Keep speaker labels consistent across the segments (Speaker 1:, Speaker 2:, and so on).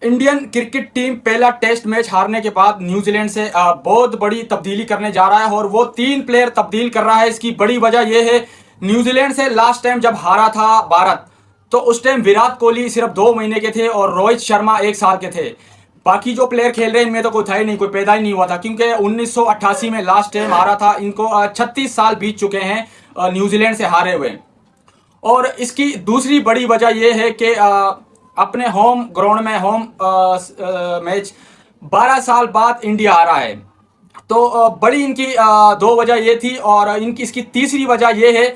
Speaker 1: Indian cricket team पहला test match हारने के बाद न्यूजीलैंड से बहुत बड़ी तब्दीली करने जा रहा है और वो 3 प्लेयर तब्दील कर रहा है। इसकी बड़ी वजह यह है, न्यूजीलैंड से लास्ट टाइम जब हारा था भारत, तो उस टाइम विराट कोहली सिर्फ 2 महीने के थे और रोहित शर्मा 1 साल के थे। बाकी जो प्लेयर खेल रहे हैं इनमें तो कोई था ही नहीं, कोई पैदा ही नहीं हुआ था, क्योंकि 1988 में लास्ट टाइम हारा था। इनको 36 साल बीत चुके हैं न्यूजीलैंड से हारे हुए। और इसकी दूसरी बड़ी वजह यह है कि अपने होम ग्राउंड में होम मैच 12 साल बाद इंडिया आ रहा है। तो बड़ी इनकी 2 वजह ये थी। और इनकी इसकी तीसरी वजह ये है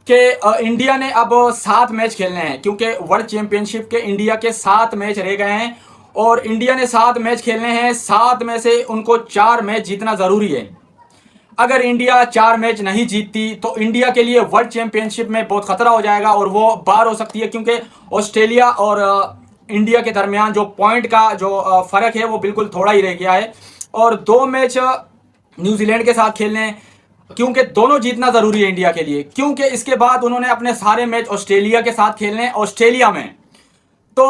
Speaker 1: कि इंडिया ने अब 7 मैच खेलने हैं, क्योंकि वर्ल्ड चैंपियनशिप के इंडिया के 7 मैच रह गए हैं और इंडिया ने 7 मैच खेलने हैं। 7 में से उनको 4 मैच जीतना ज़रूरी है। अगर इंडिया 4 मैच नहीं जीतती तो इंडिया के लिए वर्ल्ड चैंपियनशिप में बहुत खतरा हो जाएगा और वो बाहर हो सकती है, क्योंकि ऑस्ट्रेलिया और इंडिया के दरमियान जो पॉइंट का जो फ़र्क है वो बिल्कुल थोड़ा ही रह गया है। और 2 मैच न्यूजीलैंड के साथ खेलने हैं, क्योंकि दोनों जीतना ज़रूरी है इंडिया के लिए, क्योंकि इसके बाद उन्होंने अपने सारे मैच ऑस्ट्रेलिया के साथ खेलने हैं ऑस्ट्रेलिया में। तो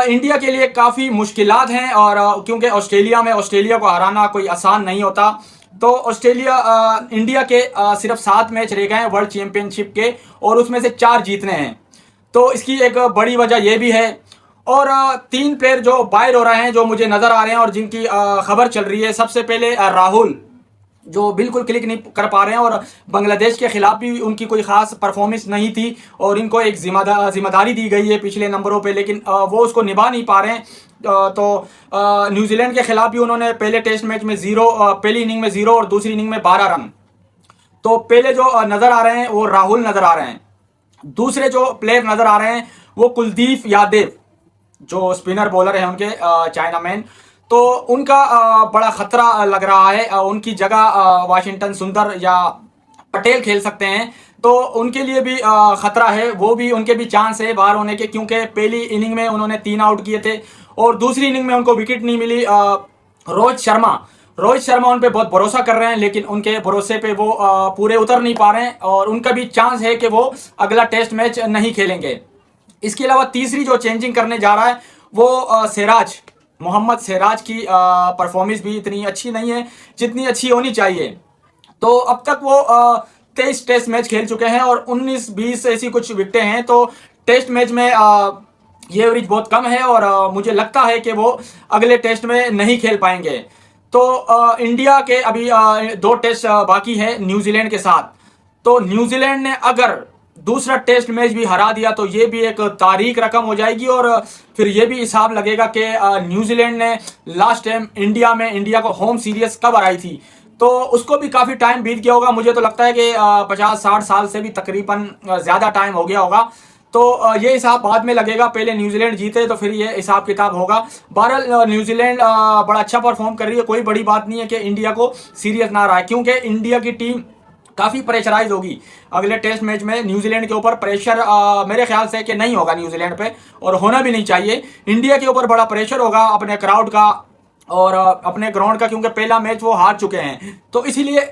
Speaker 1: इंडिया के लिए काफ़ी मुश्किलात हैं, और क्योंकि ऑस्ट्रेलिया में ऑस्ट्रेलिया को हराना कोई आसान नहीं होता। तो ऑस्ट्रेलिया इंडिया के सिर्फ 7 मैच रह गए हैं वर्ल्ड चैंपियनशिप के, और उसमें से 4 जीतने हैं। तो इसकी एक बड़ी वजह यह भी है। और 3 प्लेयर जो बाहर हो रहे हैं, जो मुझे नज़र आ रहे हैं और जिनकी खबर चल रही है, सबसे पहले राहुल, जो बिल्कुल क्लिक नहीं कर पा रहे हैं और बांग्लादेश के खिलाफ भी उनकी कोई ख़ास परफॉर्मेंस नहीं थी और इनको एक जिम्मेदारी दी गई है पिछले नंबरों पे, लेकिन वो उसको निभा नहीं पा रहे हैं। तो न्यूजीलैंड के खिलाफ भी उन्होंने पहले टेस्ट मैच में 0, पहली इनिंग में 0 और दूसरी इनिंग में 12 रन। तो पहले जो नज़र आ रहे हैं वो राहुल नज़र आ रहे हैं। दूसरे जो प्लेयर नज़र आ रहे हैं वो कुलदीप यादव, जो स्पिनर बॉलर है उनके, चाइना मैन। तो उनका बड़ा खतरा लग रहा है। उनकी जगह वाशिंगटन सुंदर या पटेल खेल सकते हैं, तो उनके लिए भी खतरा है। वो भी, उनके भी चांस है बाहर होने के, क्योंकि पहली इनिंग में उन्होंने 3 आउट किए थे और दूसरी इनिंग में उनको विकेट नहीं मिली। रोहित शर्मा उन पर बहुत भरोसा कर रहे हैं, लेकिन उनके भरोसे पे वो पूरे उतर नहीं पा रहे हैं और उनका भी चांस है कि वो अगला टेस्ट मैच नहीं खेलेंगे। इसके अलावा तीसरी जो चेंजिंग करने जा रहा है वो मोहम्मद सिराज की परफॉर्मेंस भी इतनी अच्छी नहीं है जितनी अच्छी होनी चाहिए। तो अब तक वो 23 टेस्ट मैच खेल चुके हैं और 19-20 ऐसी कुछ विकेटें हैं। तो टेस्ट मैच में ये एवरेज बहुत कम है और मुझे लगता है कि वो अगले टेस्ट में नहीं खेल पाएंगे। तो इंडिया के अभी 2 टेस्ट बाकी है न्यूजीलैंड के साथ। तो न्यूजीलैंड ने अगर दूसरा टेस्ट मैच भी हरा दिया तो ये भी एक तारीख रकम हो जाएगी और फिर ये भी हिसाब लगेगा कि न्यूजीलैंड ने लास्ट टाइम इंडिया को होम सीरीज कब हराई थी। तो उसको भी काफ़ी टाइम बीत गया होगा। मुझे तो लगता है कि 50-60 साल से भी तकरीबन ज़्यादा टाइम हो गया होगा। तो ये हिसाब बाद में लगेगा, पहले न्यूजीलैंड जीते तो फिर ये हिसाब किताब होगा। बहरहाल न्यूजीलैंड बड़ा अच्छा परफॉर्म कर रही है। कोई बड़ी बात नहीं है कि इंडिया को सीरीज ना रहा है, क्योंकि इंडिया की टीम काफ़ी प्रेशराइज होगी अगले टेस्ट मैच में। न्यूजीलैंड के ऊपर प्रेशर मेरे ख्याल से कि नहीं होगा न्यूजीलैंड पे, और होना भी नहीं चाहिए। इंडिया के ऊपर बड़ा प्रेशर होगा अपने क्राउड का और अपने ग्राउंड का, क्योंकि पहला मैच वो हार चुके हैं। तो इसीलिए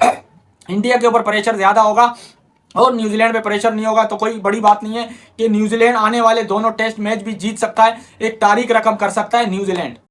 Speaker 1: इंडिया के ऊपर प्रेशर ज़्यादा होगा और न्यूजीलैंड पे प्रेशर नहीं होगा। तो कोई बड़ी बात नहीं है कि न्यूजीलैंड आने वाले दोनों टेस्ट मैच भी जीत सकता है, एक तारीख रकम कर सकता है न्यूजीलैंड।